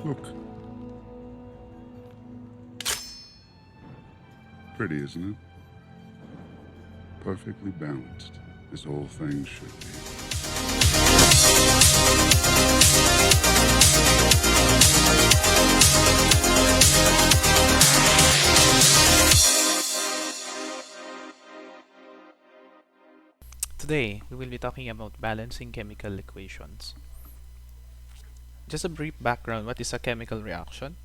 Look. Pretty, isn't it? Perfectly balanced, as all things should be. Today, we will be talking about balancing chemical equations. Just a brief background, what is a chemical reaction?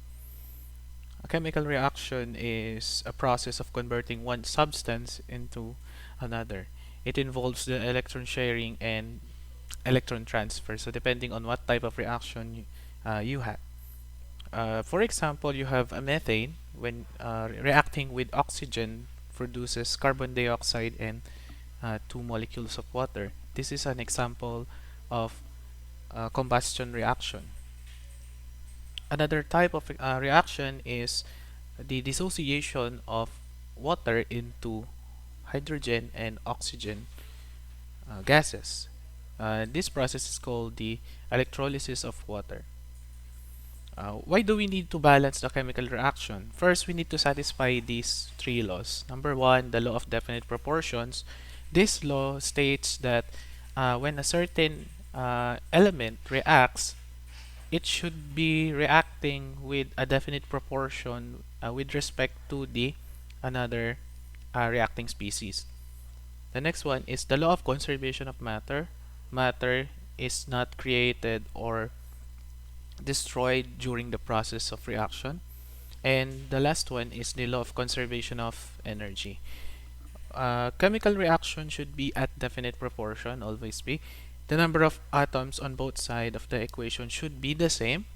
A chemical reaction is a process of converting one substance into another. It involves the electron sharing and electron transfer, so depending on what type of reaction you have. For example, you have a methane when reacting with oxygen produces carbon dioxide and 2 molecules of water. This is an example of combustion reaction. Another type of reaction is the dissociation of water into hydrogen and oxygen gases. This process is called the electrolysis of water. Why do we need to balance the chemical reaction? First, we need to satisfy these three laws. Number one, the law of definite proportions. This law states that when a certain element reacts, it should be reacting with a definite proportion with respect to the another reacting species. The next one is the law of conservation of matter. Matter is not created or destroyed during the process of reaction. And the last one is the law of conservation of energy. Chemical reaction should be at definite proportion, always be. The number of atoms on both sides of the equation should be the same.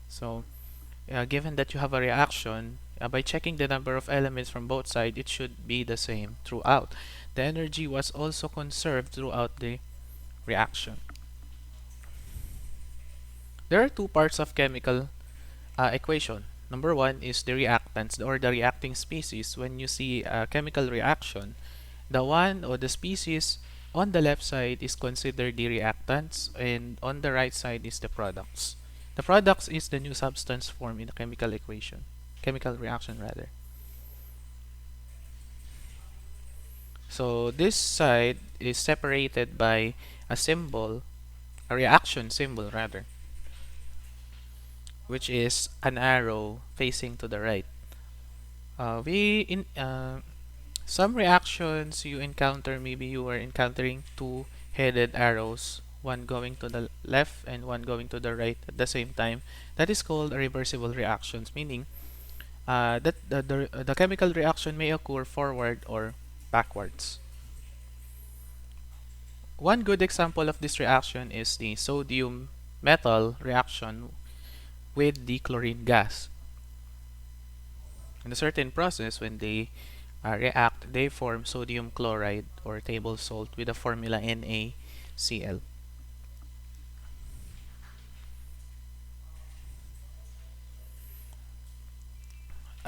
So, given that you have a reaction, by checking the number of elements from both sides, it should be the same throughout. The energy was also conserved throughout the reaction. There are two parts of chemical equation. Number one is the reactants or the reacting species. When you see a chemical reaction, the one or the species on the left side is considered the reactants and on the right side is the products. The products is the new substance formed in a chemical equation, chemical reaction rather. So this side is separated by a symbol, a reaction symbol rather, which is an arrow facing to the right. We in some reactions you encounter, maybe you are encountering two-headed arrows, one going to the left and one going to the right at the same time. That is called a reversible reactions, meaning that the chemical reaction may occur forward or backwards. One good example of this reaction is the sodium metal reaction with the chlorine gas. In a certain process, when they react, they form sodium chloride or table salt with the formula NaCl.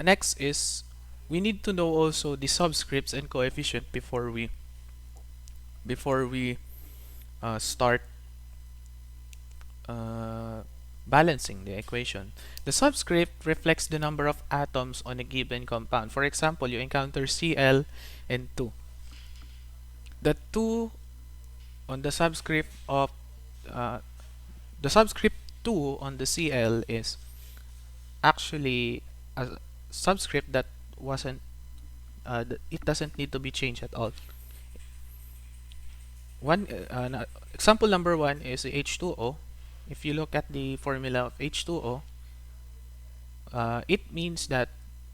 Next is we need to know also the subscripts and coefficient before we start balancing the equation. The subscript reflects the number of atoms on a given compound. For example, you encounter Cl and 2. The 2 on the subscript of the subscript 2 on the Cl is actually a subscript that wasn't it doesn't need to be changed at all. Example number 1 is the H2O. If you look at the formula of H2O, it means that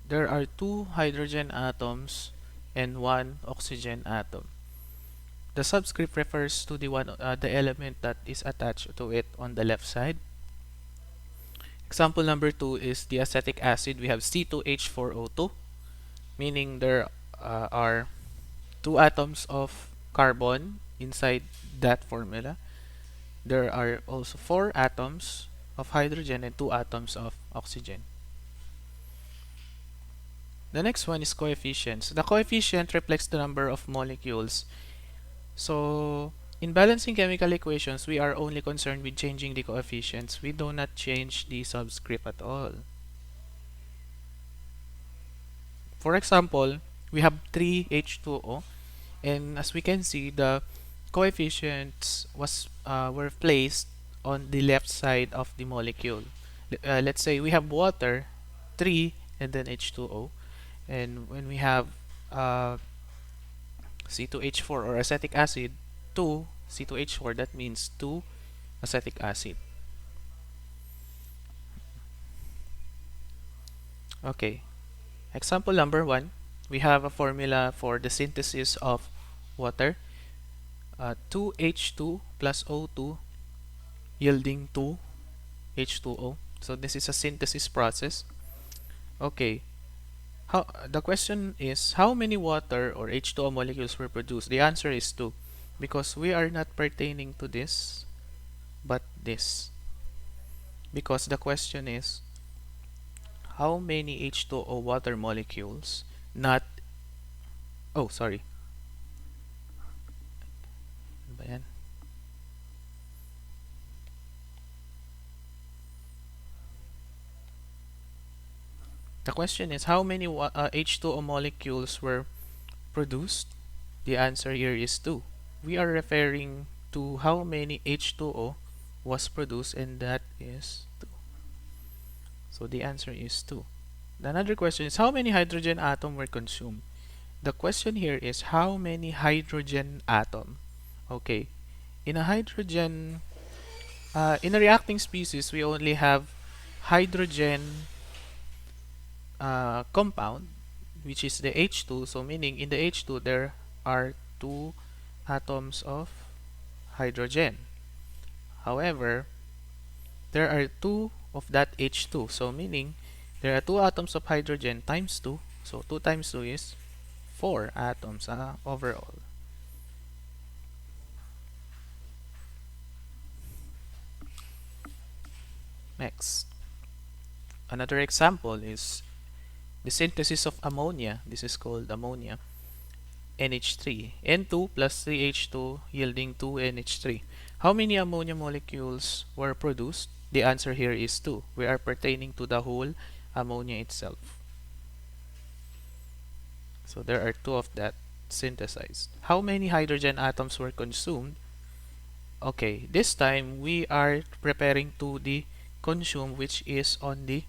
there are 2 hydrogen atoms and 1 oxygen atom. The subscript refers to the element that is attached to it on the left side. Example number 2 is the acetic acid. We have C2H4O2, meaning there are 2 atoms of carbon inside that formula. There are also 4 atoms of hydrogen and 2 atoms of oxygen. The next one is coefficients. The coefficient reflects the number of molecules. So In balancing chemical equations, we are only concerned with changing the coefficients. We do not change the subscript at all. For example, we have 3H2O, and as we can see, the coefficients were placed on the left side of the molecule. Let's say we have water, 3, and then H2O, and when we have uh, C2H4 or acetic acid, 2 C2H4, that means 2 acetic acid. Okay, example number 1, we have a formula for the synthesis of water, 2H2 plus O2 yielding 2 H2O. So this is a synthesis process. Okay, the question is how many water or H2O molecules were produced? The answer is 2, because we are not pertaining to this but this, because the question is how many H2O water molecules, not, oh sorry, ano ba yan? The question is how many H2O molecules were produced? The answer here is 2. We are referring to how many H2O was produced, and that is 2. So the answer is 2. Another question is how many hydrogen atoms were consumed? The question here is how many hydrogen atom. Okay, in a hydrogen, in a reacting species, we only have hydrogen compound, which is the H2. So meaning in the H2 there are 2 atoms of hydrogen. However, there are 2 of that H2. So meaning there are 2 atoms of hydrogen times 2. So 2 times 2 is 4 atoms overall. Next, another example is the synthesis of ammonia. This is called ammonia. NH3, N2 plus 3H2 yielding 2NH3. How many ammonia molecules were produced? The answer here is 2. We are pertaining to the whole ammonia itself. So there are 2 of that synthesized. How many hydrogen atoms were consumed? Okay, this time we are preparing to the consume, which is on the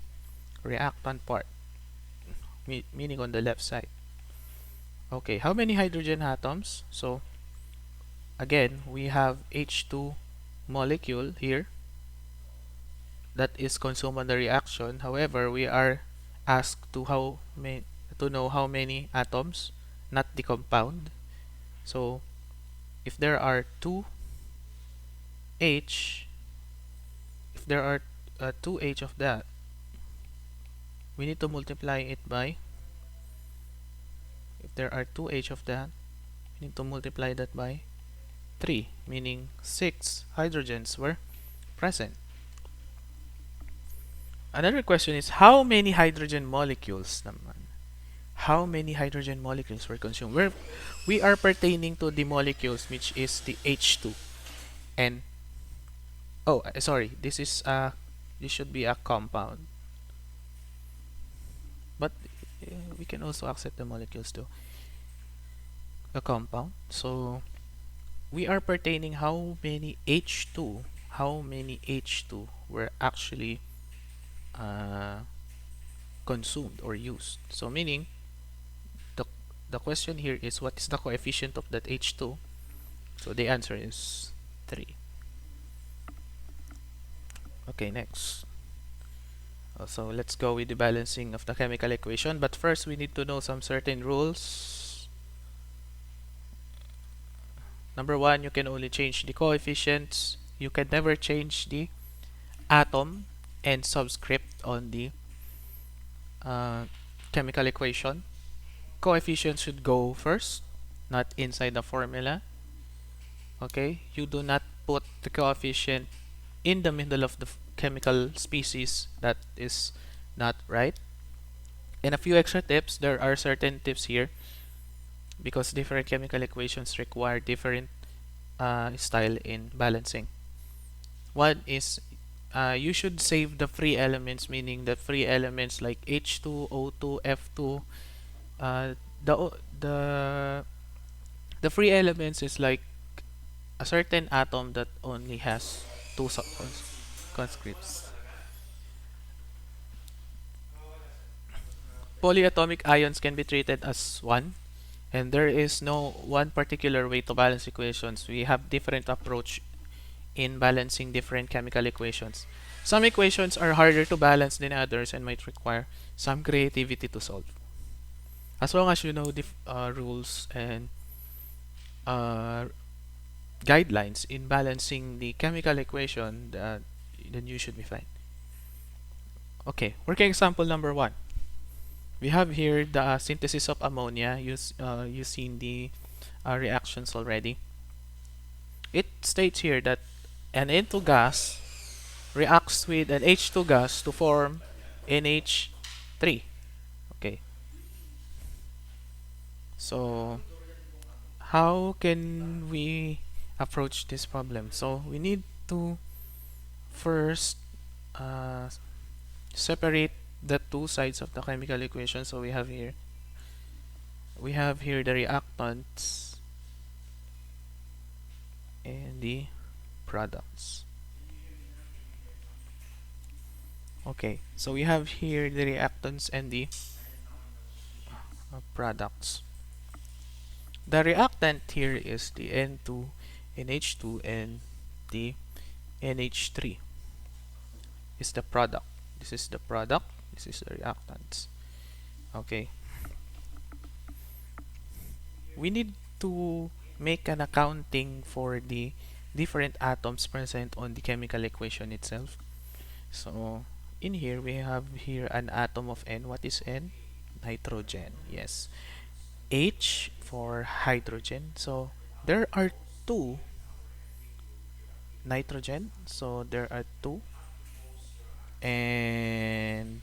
reactant part, meaning on the left side. Okay, how many hydrogen atoms? So again, we have H2 molecule here that is consumed on the reaction. However, we are asked to know how many atoms, not the compound. So if there are 2H, if there are 2H of that, we need to multiply it by, if there are 2H of that, we need to multiply that by 3, meaning 6 hydrogens were present. Another question is how many hydrogen molecules naman? How many hydrogen molecules were consumed? We are pertaining to the molecules which is the H2. And oh, sorry, this should be a compound. But we can also accept the molecules too. A compound. So we are pertaining how many H2 were actually consumed or used. So meaning the question here is what is the coefficient of that H2? So the answer is 3. Okay, next. So let's go with the balancing of the chemical equation, but first we need to know some certain rules. Number 1, you can only change the coefficients. You can never change the atom and subscript on the chemical equation. Coefficients should go first, not inside the formula. Okay, you do not put the coefficient in the middle of the chemical species. That is not right. And a few extra tips. There are certain tips here because different chemical equations require different style in balancing. One is you should save the free elements, meaning the free elements like H2, O2, F2. Uh, the o- the free elements is like a certain atom that only has two conscripts. Polyatomic ions can be treated as one, and there is no one particular way to balance equations. We have different approach in balancing different chemical equations. Some equations are harder to balance than others and might require some creativity to solve. As long as you know the rules and uh, guidelines in balancing the chemical equation, then you should be fine. Okay, working example number one. We have here the synthesis of ammonia. You've seen the reactions already. It states here that an N2 gas reacts with an H2 gas to form NH3. Okay, so how can we approach this problem? So we need to first uh, separate the two sides of the chemical equation. So we have here the reactants and the products. Okay, so we have here the reactants and the products. The reactant here is the N2, NH2, and the NH3 is the product. This is the product. This is the reactants. Okay, we need to make an accounting for the different atoms present on the chemical equation itself. So in here we have here an atom of N. What is N? Nitrogen. Yes. H for hydrogen. So there are two nitrogen. So there are two and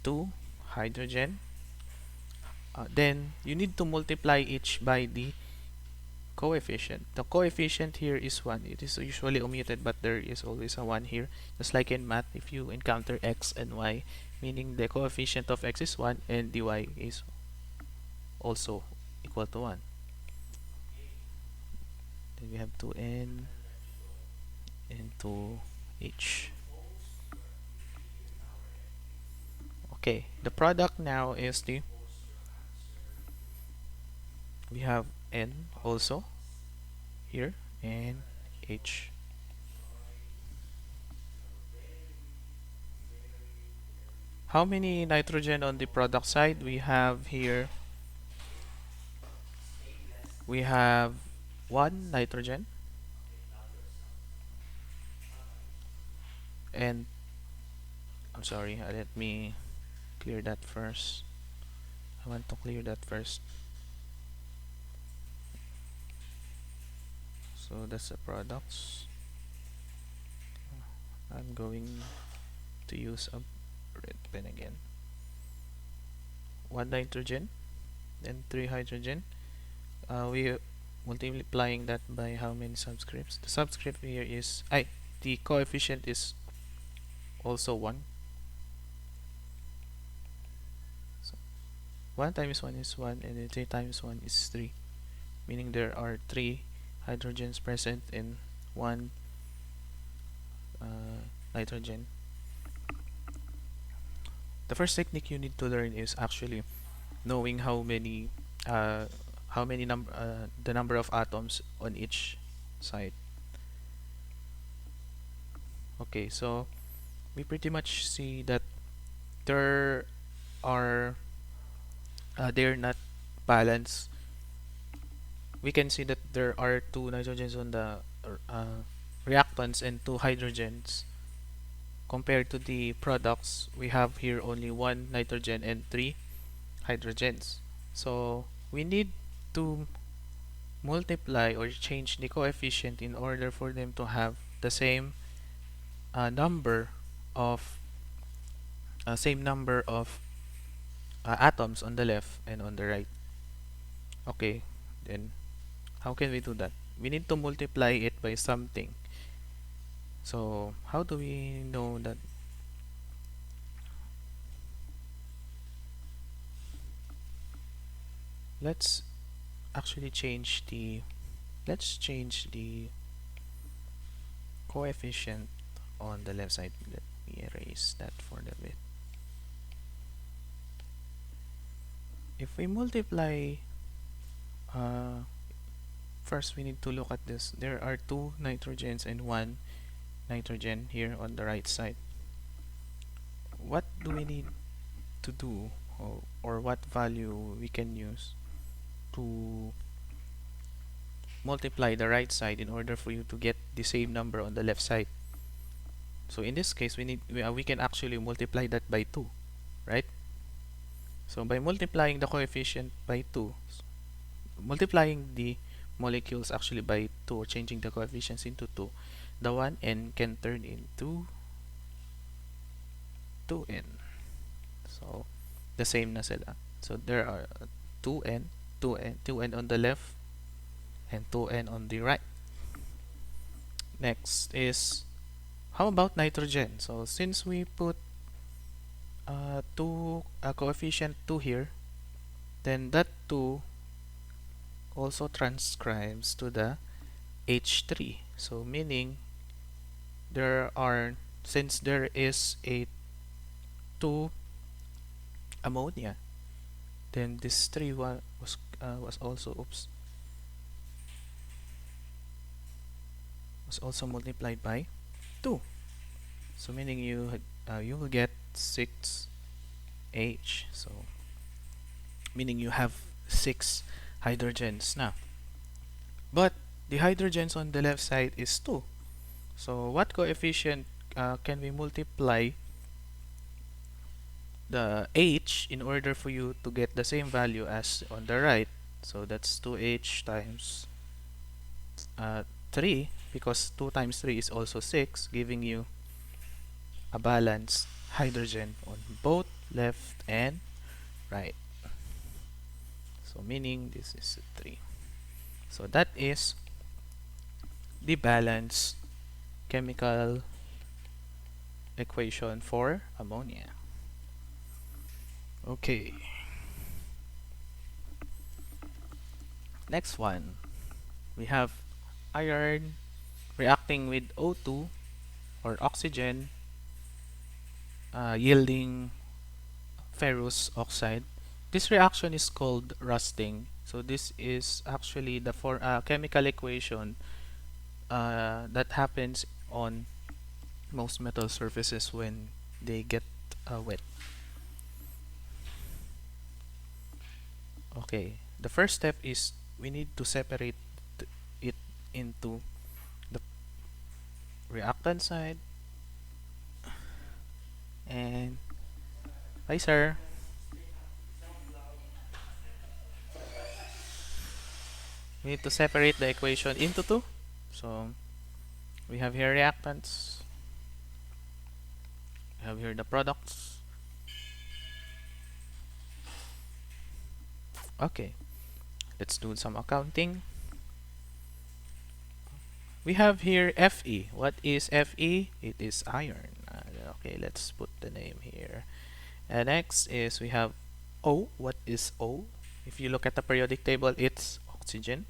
two hydrogen. Then you need to multiply each by the coefficient. The coefficient here is 1. It is usually omitted, but there is always a 1 here. Just like in math, if you encounter x and y, meaning the coefficient of x is 1 and the y is also equal to 1. Then we have 2n and 2h. Okay, the product now is we have n also here and h. How many nitrogen on the product side? We have here, we have 1 nitrogen and I'm sorry, let me clear that first. I want to clear that first. So that's the products. I'm going to use a red pen again. 1 nitrogen and 3 hydrogen. We multiplying that by how many subscripts? The subscript here is the coefficient is also 1. So 1 times 1 is 1 and then 3 times 1 is 3, meaning there are 3 hydrogens present in 1 nitrogen. The first technique you need to learn is actually knowing the number of atoms on each side. Okay, so we pretty much see that there are they're not balanced. We can see that there are 2 nitrogens on the reactants and 2 hydrogens. Compared to the products, we have here only 1 nitrogen and 3 hydrogens. So we need to multiply or change the coefficient in order for them to have the number of same number of atoms on the left and on the right. Okay, then How can we do that? We need to multiply it by something. So how do we know that? Let's actually change the coefficient on the left side. Let me erase that for a bit. If we multiply, first we need to look at this. There are two nitrogens and one nitrogen here on the right side. What do we need to do, or what value we can use to multiply the right side in order for you to get the same number on the left side? So in this case, we can actually multiply that by 2, right? So by multiplying the coefficient by 2, multiplying the molecules actually by 2, or changing the coefficients into 2, the 1n can turn into 2n. So the same na sila. So there are 2n, 2n on the left and 2n on the right. Next is, how about nitrogen? So since we put coefficient 2 here, then that 2 also transcribes to the H3. So meaning since there is a 2 ammonia, then this 3 was also multiplied by 2. So meaning you will get 6H. So meaning you have 6 hydrogens now. But the hydrogens on the left side is 2. So what coefficient can we multiply the H in order for you to get the same value as on the right? So that's 2H times 3, because 2 times 3 is also 6, giving you a balanced hydrogen on both left and right. So meaning this is 3. So that is the balanced chemical equation for ammonia. Okay. Next one, we have iron reacting with O2 or oxygen, yielding ferrous oxide. This reaction is called rusting. So this is actually the chemical equation that happens on most metal surfaces when they get wet. Okay, the first step is we need to separate it into the reactant side and hi sir. We need to separate the equation into 2. So we have here reactants, we have here the products. Okay, let's do some accounting. We have here Fe. What is Fe? It is iron. Okay, let's put the name here. And next is we have O. What is O? If you look at the periodic table, it's oxygen.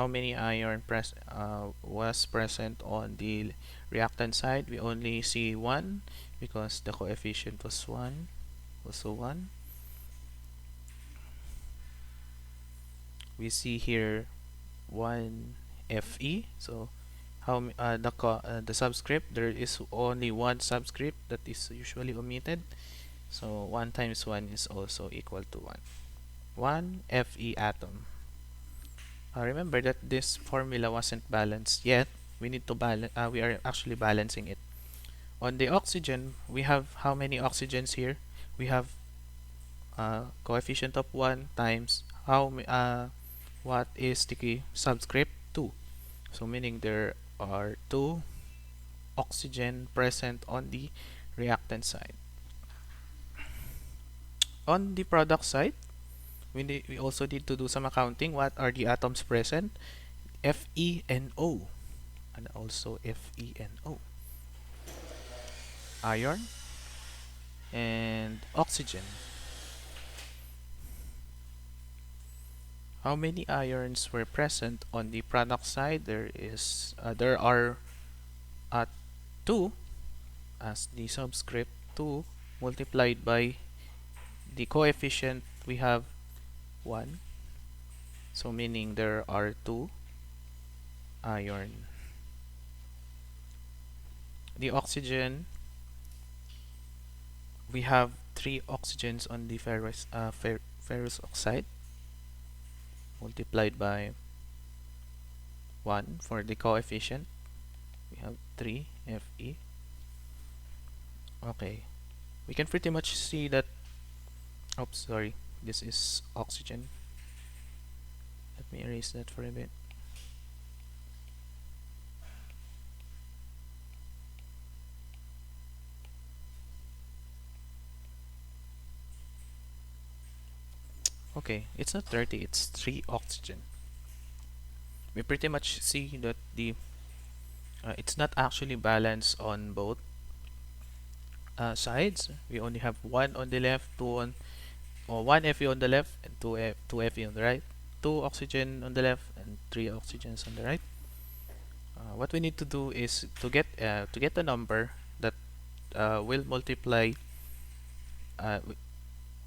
How many iron was present on the reactant side? We only see 1 because the coefficient was 1. Also 1. We see here 1 Fe. So how the subscript, there is only one subscript that is usually omitted. So 1 times 1 is also equal to 1. 1 Fe atom. Remember that this formula wasn't balanced yet. We need to balance. We are actually balancing it. On the oxygen, we have how many oxygens here? We have coefficient of 1 times what is the subscript? 2. So meaning there are 2 oxygen present on the reactant side. On the product side, we also need to do some accounting. What are the atoms present? Fe and O, and also Fe and O. Iron and oxygen. How many ions were present on the product side? There are uh, 2 as the subscript 2 multiplied by the coefficient we have 1, so meaning there are 2 iron. The oxygen, we have 3 oxygens on the ferrous oxide multiplied by 1 for the coefficient. We have 3 Fe. Okay, we can pretty much see that. Oops, sorry, this is oxygen. Let me erase that for a bit. Okay, it's not 30, it's 3 oxygen. We pretty much see that the it's not actually balanced on both sides. We only have 1 on the left, 2 on, or 1 Fe on the left and 2 Fe on the right, 2 oxygen on the left and 3 oxygens on the right. What we need to do is to get a number that will multiply.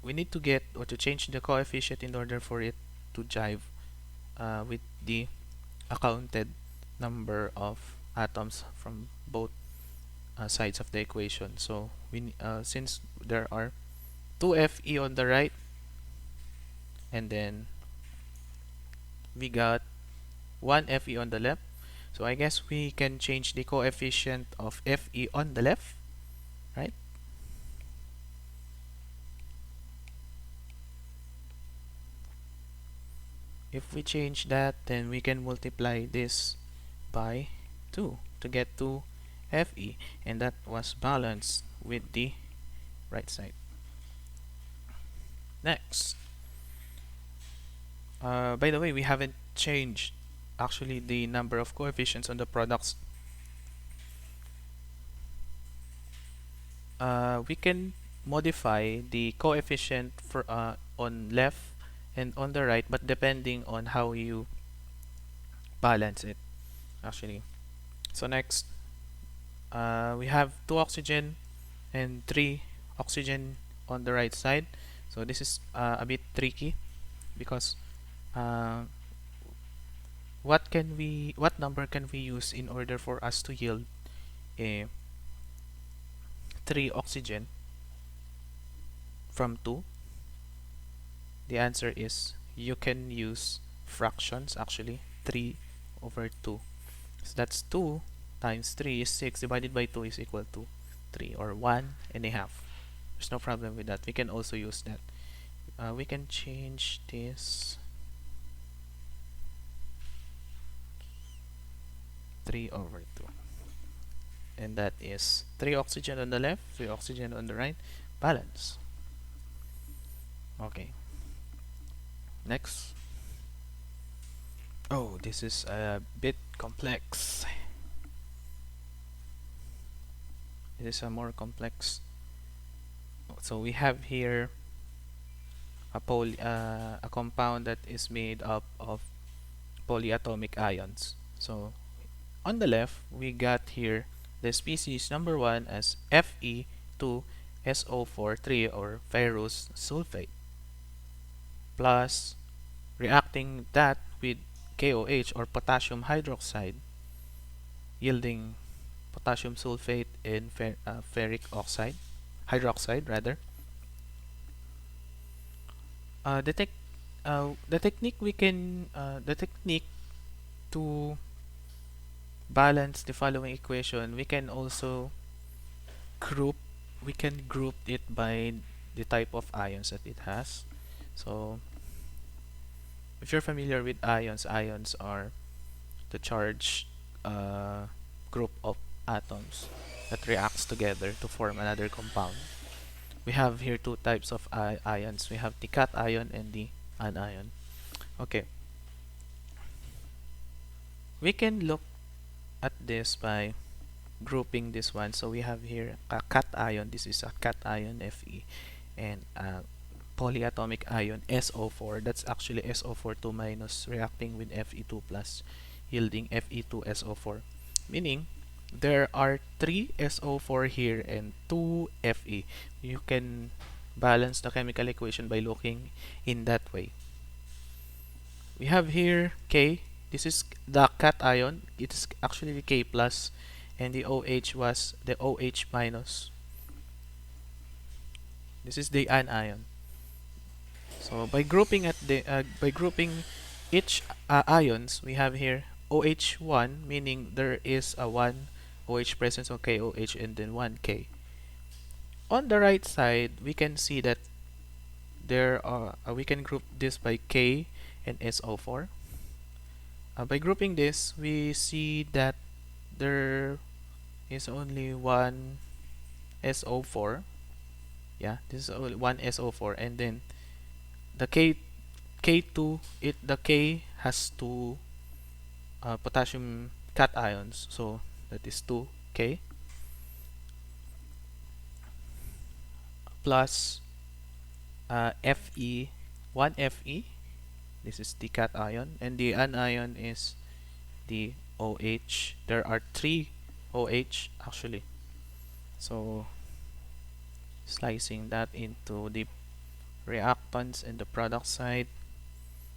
We need to get or to change the coefficient in order for it to jive with the accounted number of atoms from both sides of the equation. So since there are 2 Fe on the right, and then we got 1 Fe on the left, so I guess we can change the coefficient of Fe on the left, right? If we change that, then we can multiply this by 2 to get 2 Fe, and that was balanced with the right side. Next, by the way, we haven't changed actually the number of coefficients on the products. We can modify the coefficient for on left and on the right, but depending on how you balance it actually. So next, we have 2 oxygen and 3 oxygen on the right side. So this is a bit tricky because what number can we use in order for us to yield a 3 oxygen from 2? The answer is you can use fractions actually. 3 over 2. So that's 2 times 3 is 6 divided by 2 is equal to 3, or 1.5. There's no problem with that. We can also use that. We can change this 3 over 2. And that is 3 oxygen on the left, 3 oxygen on the right, balance. Okay. Next. Oh, this is a bit complex. This is a more complex. So we have here a compound that is made up of polyatomic ions. So on the left, we got here the species number 1 as Fe2SO43, or ferrous sulfate, plus reacting that with KOH, or potassium hydroxide, yielding potassium sulfate and ferric oxide, hydroxide rather. The technique to balance the following equation, we can group it by the type of ions that it has. So if you're familiar with ions are the charged group of atoms that reacts together to form another compound. We have here 2 types of ions. We have the cation and the anion. Okay, we can look at this by grouping this one. So we have here a cation. This is a cation Fe, and a polyatomic ion SO4. That's actually SO4 2 minus reacting with Fe2 plus, yielding Fe2SO4. Meaning there are 3 SO4 here and 2 Fe. You can balance the chemical equation by looking in that way. We have here K. This is the cation. It is actually the K plus, and the OH was the OH minus. This is the anion. So by grouping each ions, we have here OH1, meaning there is a 1 OH presence of KOH and then 1 K. On the right side, we can see that there are we can group this by K and SO4. By grouping this, we see that there is only one SO4. Yeah, this is only one SO4, and then the K2, the K has two potassium cations, so that is 2K plus Fe, 1 Fe. This is the cation, and the anion is the OH. There are 3 OH actually. So slicing that into the reactants and the product side,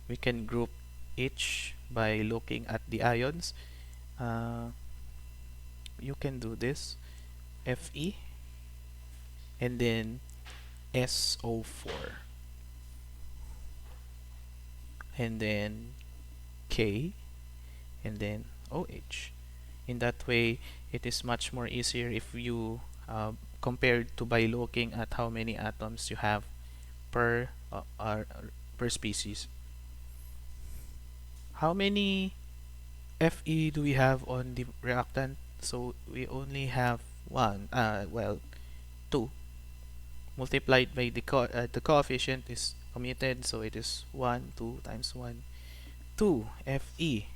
we can group each by looking at the ions. You can do this Fe and then SO4 and then K and then OH. In that way, it is much more easier if you compared to by looking at how many atoms you have per per species. How many Fe do we have on the reactant? So we only have one. Well, 2 multiplied by the coefficient is omitted, so it is 1, 2 times 1, 2 Fe.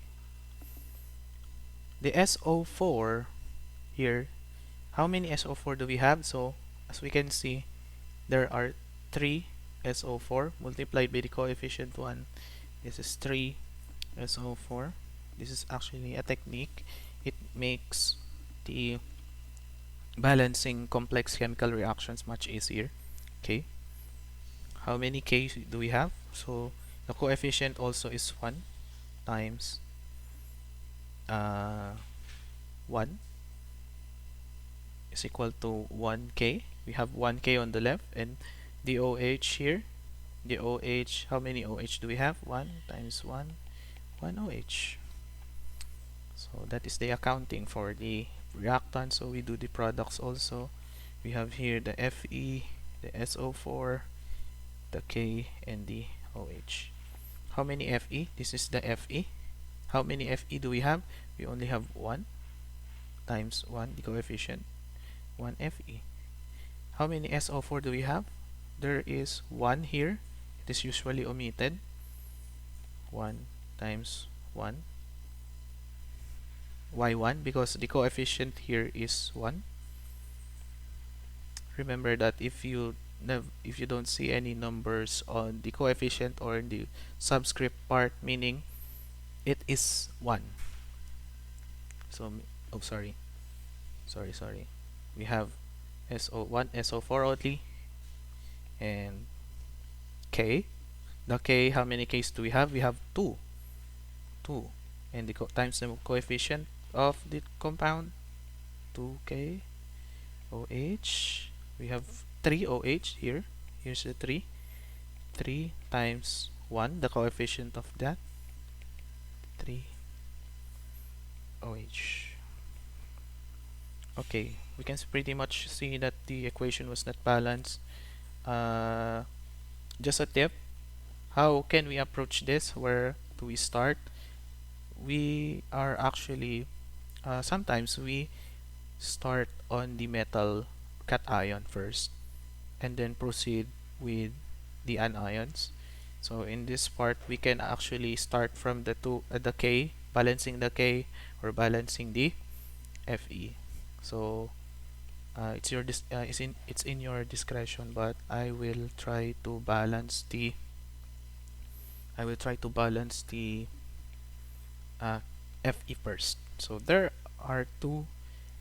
The SO4 here, how many SO4 do we have? So as we can see, there are 3 SO4 multiplied by the coefficient 1. This is 3 SO4. This is actually a technique. It makes the balancing complex chemical reactions much easier. Okay, how many K do we have? So the coefficient also is 1 times 1 is equal to 1K. We have 1K on the left, and the OH here, the OH, how many OH do we have? 1 times 1, 1 OH. So that is the accounting for the reactant. So we do the products also. We have here the Fe, the SO4, the K, and the OH. How many Fe? This is the Fe. How many Fe do we have? We only have 1 times 1, the coefficient, 1 Fe. How many SO4 do we have? There is 1 here. It is usually omitted. 1 times 1. Why 1? Because the coefficient here is 1. Remember that if you don't see any numbers on the coefficient or in the subscript part, meaning it is 1. So oh, sorry, we have SO1, SO4 only, and K. The K, how many K's do we have? We have 2, and the times the coefficient of the compound, 2K OH. We have 3 OH here. Here's the 3. 3 times 1, the coefficient of that, 3 OH. Okay, we can pretty much see that the equation was not balanced. Just a tip, how can we approach this? Where do we start? We are actually sometimes we start on the metal cation first and then proceed with the anions. So in this part, we can actually start from the K, balancing the K or balancing the FE. So it's in your discretion, but I will try to balance the uh, FE first. So there are two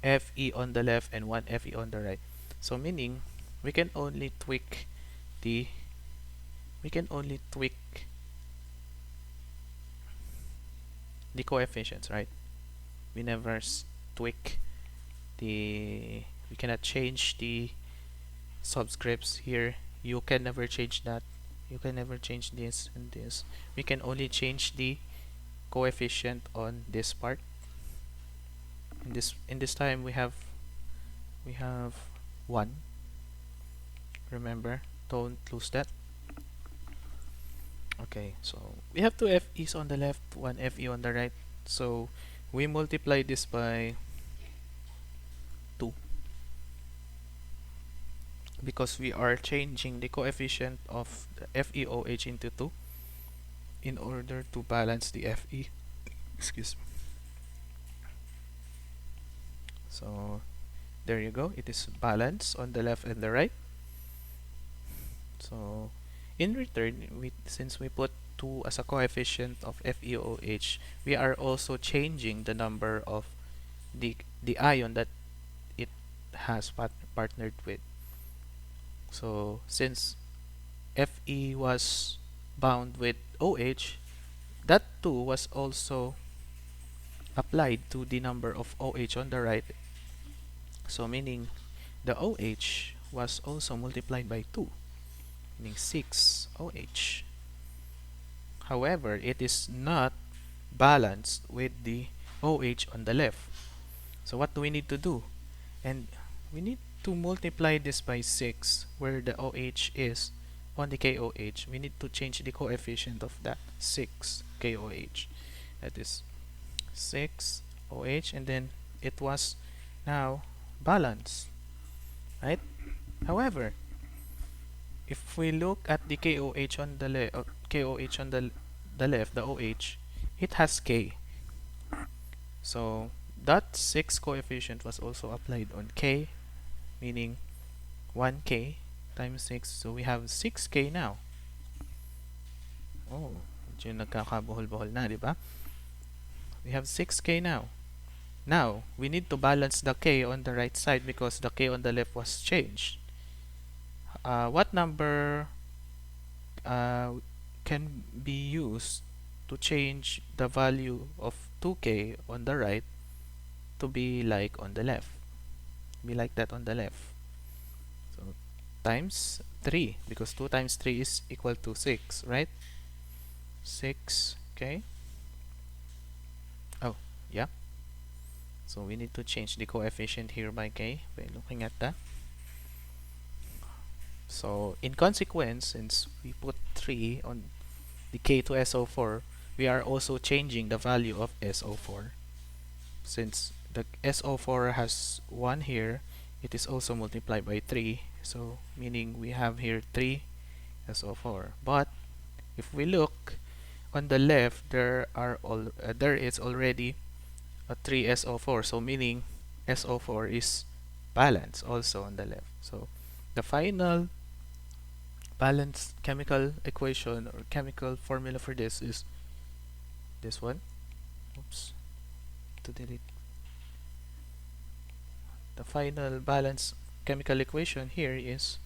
FE on the left and one FE on the right. So meaning we can only tweak the we can only tweak the coefficients, right? We never tweak the we cannot change the subscripts here. You can never change that. You can never change this and this. We can only change the coefficient on this part. In this time we have 1. Remember, don't lose that. Okay, so we have two FEs on the left, one FE on the right. So we multiply this by 2 because we are changing the coefficient of the FeOH into 2 in order to balance the Fe. Excuse me. So there you go. It is balanced on the left and the right. So in return, since we put 2 as a coefficient of FeOH, we are also changing the number of the ion that it has partnered with. So since Fe was bound with OH, that 2 was also applied to the number of OH on the right. So meaning the OH was also multiplied by 2, meaning 6 OH. However, it is not balanced with the OH on the left. So what do we need to do? And we need to multiply this by 6 where the OH is on the KOH. We need to change the coefficient of that 6 KOH. That is 6 OH, and then it was now balanced, right? However, if we look at the KOH on the KOH on the left, the OH, it has K. So that 6 coefficient was also applied on K, meaning 1K times 6. So we have 6K now. Oh, medyo nagkakabuhol-buhol na, di ba? We have 6K now. Now, we need to balance the K on the right side because the K on the left was changed. What number can be used to change the value of 2K on the right to be like on the left? Be like that on the left. So, times 3, because 2 times 3 is equal to 6, right? 6, okay? Oh, yeah. So we need to change the coefficient here by K by looking at that. So in consequence, since we put 3 on the K to SO4, we are also changing the value of SO4. Since the SO4 has 1 here, it is also multiplied by 3. So meaning we have here 3 SO4. But if we look on the left, there is already a 3 SO4. So meaning SO4 is balanced also on the left. So the final balanced chemical equation or chemical formula for this is this one. Oops. To delete. The final balanced chemical equation here is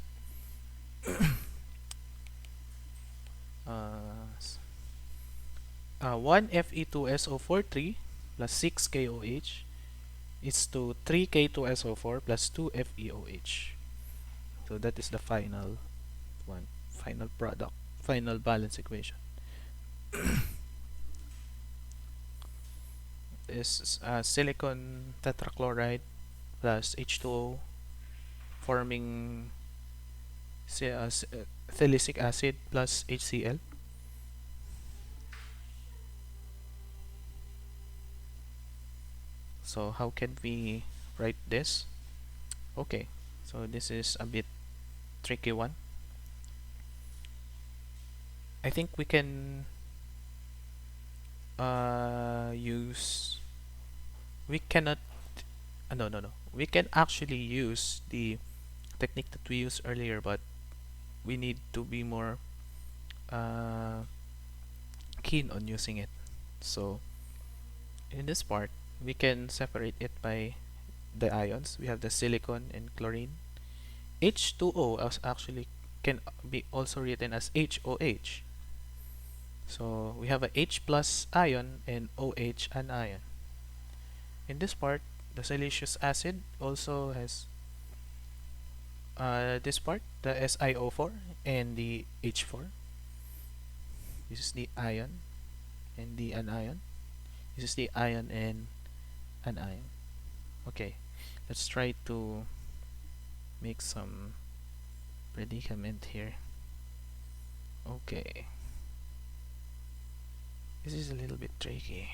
1 Fe2SO43 plus 6 KOH is to 3 K2SO4 plus 2 FeOH. So that is the final one, final product, final balance equation. This is silicon tetrachloride plus H2O forming silicic acid plus HCl. So how can we write this? Okay, so this is a bit tricky one. I think we can use we cannot no, we can actually use the technique that we used earlier, but we need to be more uh, keen on using it. So in this part, we can separate it by the ions. We have the silicon and chlorine. H2O actually can be also written as HOH. So we have a H plus ion and OH anion. In this part, the siliceous acid also has this part, the SiO4 and the H4. This is the ion and the anion. This is the ion and anion. Okay, let's try to make some predicament here. Okay, this is a little bit tricky.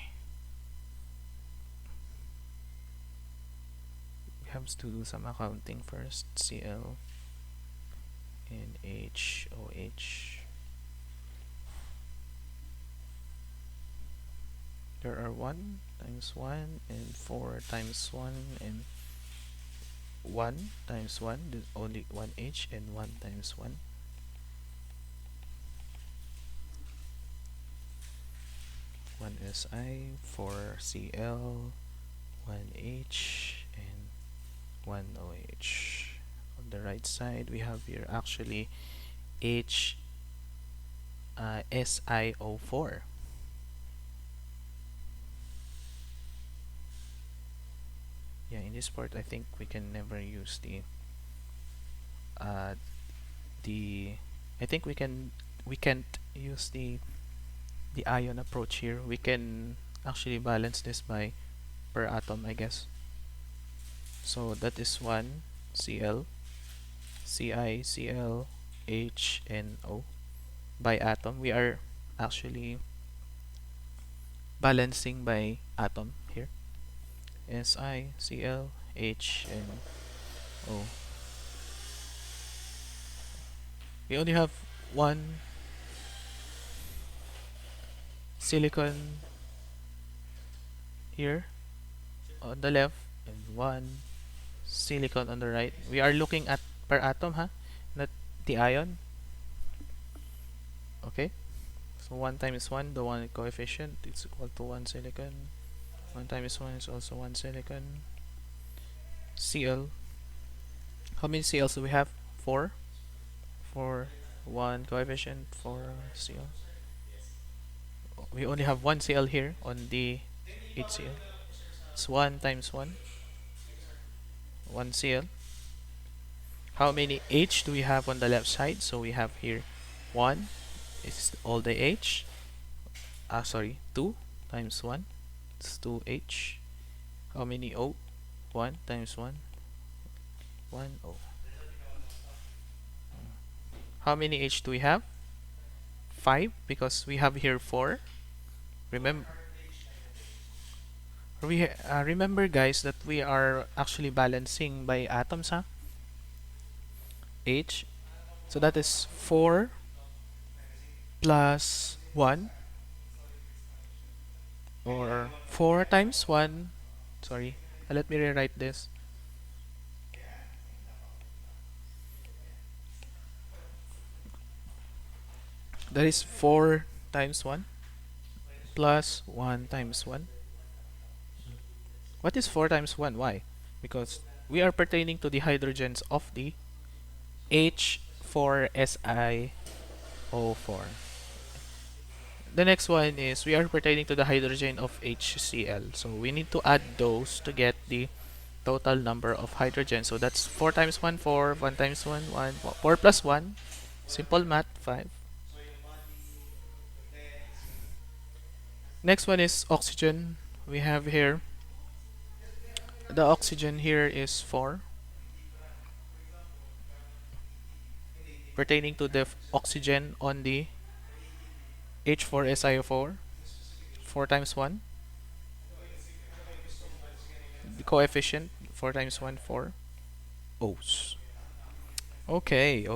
We have to do some accounting first. Cl and HOH. There are 1 times 1 and 4 times 1 and 1 times 1. There's only 1 H and 1 times 1. 1 Si, 4 Cl, 1 H, and 1 OH. On the right side, we have here actually H SiO4. Yeah, in this part, I think we can never use uh, I think we can't use the ion approach here. We can actually balance this by per atom, I guess. So that is 1 Cl, Ci, Cl, H, and O by atom. We are actually balancing by atom here. Si, Cl, H, and O. We only have one silicon here on the left and one silicon on the right. We are looking at per atom, not the ion. Okay, so 1 times 1, the one coefficient, it's equal to 1 silicon. 1 times 1 is also 1 silicon. Cl, how many Cl's do we have? 4. 4, 1 coefficient, 4 Cl. We only have 1 Cl here on the HCl. It's 1 times 1, 1 Cl. How many H do we have on the left side? So we have here 1 is all the H. Sorry, 2 times 1. It's 2H. How many O? 1 times 1. 1 O. How many H do we have? 5, because we have here 4. Remember, remember guys that we are actually balancing by atoms, H. So that is 4 plus 1, or 4 times 1. Sorry, let me rewrite this. That is 4 times 1 plus 1 times 1. What is 4 times 1? Why? Because we are pertaining to the hydrogens of the H4SiO4. The next one is we are pertaining to the hydrogen of HCl. So we need to add those to get the total number of hydrogen. So that's 4 times 1, 4, 1 times 1, 1, 4 plus 1. Simple math, 5. Next one is oxygen. We have here, the oxygen here is 4. Pertaining to the oxygen on the H4SiO4. 4 times 1. The coefficient, 4 times 1, 4. O's. Okay.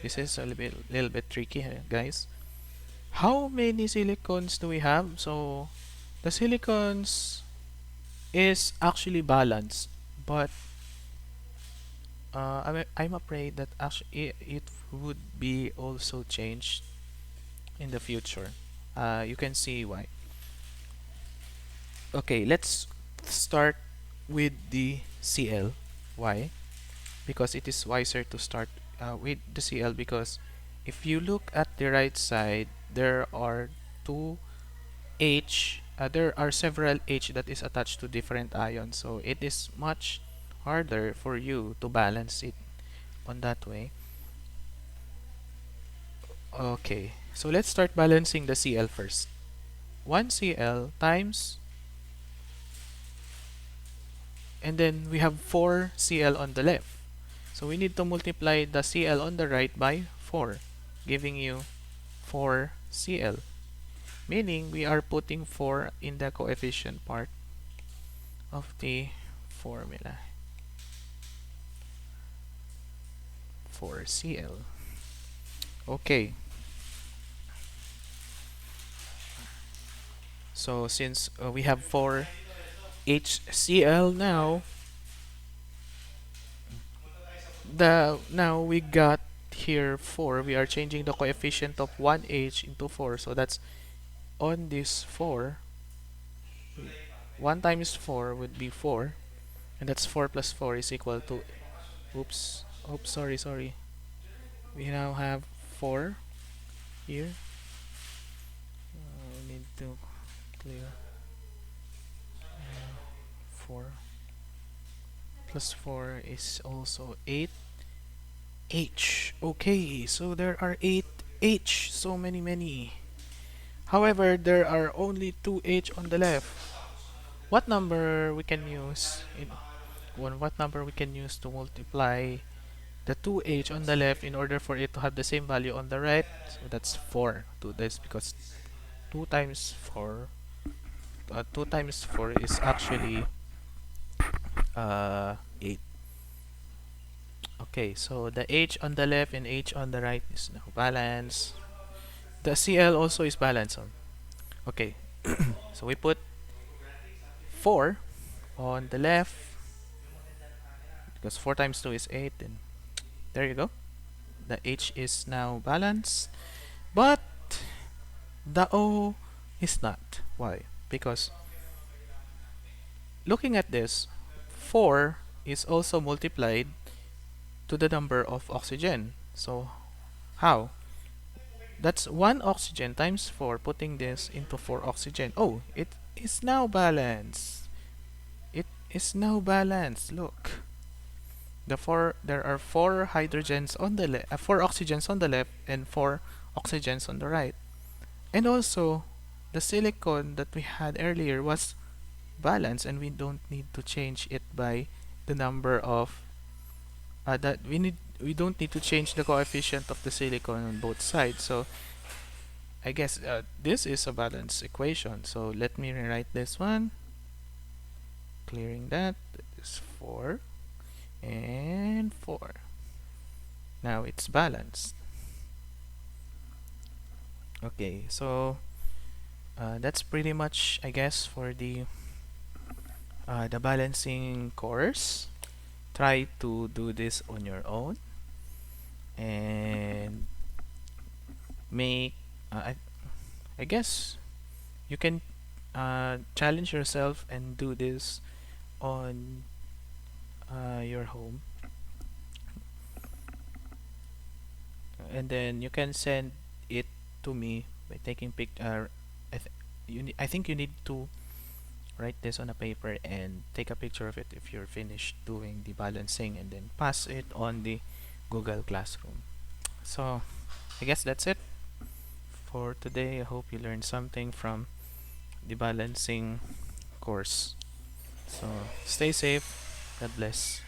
This is a little bit tricky, guys. How many silicons do we have? So the silicons is actually balanced, but I'm afraid that actually it would be also changed in the future. You can see why. Okay, let's start with the CL. Why? Because it is wiser to start with the CL, because if you look at the right side, there are two there are several H that is attached to different ions, so it is much harder for you to balance it on that way. Okay, so let's start balancing the Cl first. 1 Cl times, and then we have 4 Cl on the left. So we need to multiply the Cl on the right by 4, giving you 4 Cl. Meaning we are putting 4 in the coefficient part of the formula. 4 Cl. Okay. So since we have 4 HCl now, now we got here 4. We are changing the coefficient of 1H into 4. So that's on this 4. 1 times 4 would be 4. And that's 4 plus 4 is equal to, oops, sorry. We now have 4 here. We need to clear 4 plus 4 is also 8 H. Okay, so there are 8 H, so many. However, there are only 2 H on the left. What number we can use what number we can use to multiply the 2H on the left in order for it to have the same value on the right? So that's 4 to this, because 2 times 4 2 times 4 is actually 8. Okay, so the H on the left and H on the right is now balanced. The Cl also is balanced. Okay, so we put 4 on the left, because 4 times 2 is 8, and there you go. The H is now balanced, but the O is not. Why? Because looking at this, 4 is also multiplied to the number of oxygen. So how? That's 1 oxygen times 4, putting this into 4 oxygen. Oh, it is now balanced. It is now balanced. Look. There are 4 hydrogens on the 4 oxygens on the left and 4 oxygens on the right. And also, the silicon that we had earlier was balanced, and we don't need to change it by the number of we don't need to change the coefficient of the silicon on both sides. So I guess this is a balanced equation. So let me rewrite this one. Clearing that is 4 and 4. Now it's balanced. Okay, so that's pretty much, I guess, for the balancing course. Try to do this on your own and make I guess you can challenge yourself and do this on your home, and then you can send it to me by taking picture. I think you need to write this on a paper and take a picture of it if you're finished doing the balancing, and then pass it on the Google Classroom. So I guess that's it for today. I hope you learned something from the balancing course. So stay safe. God bless.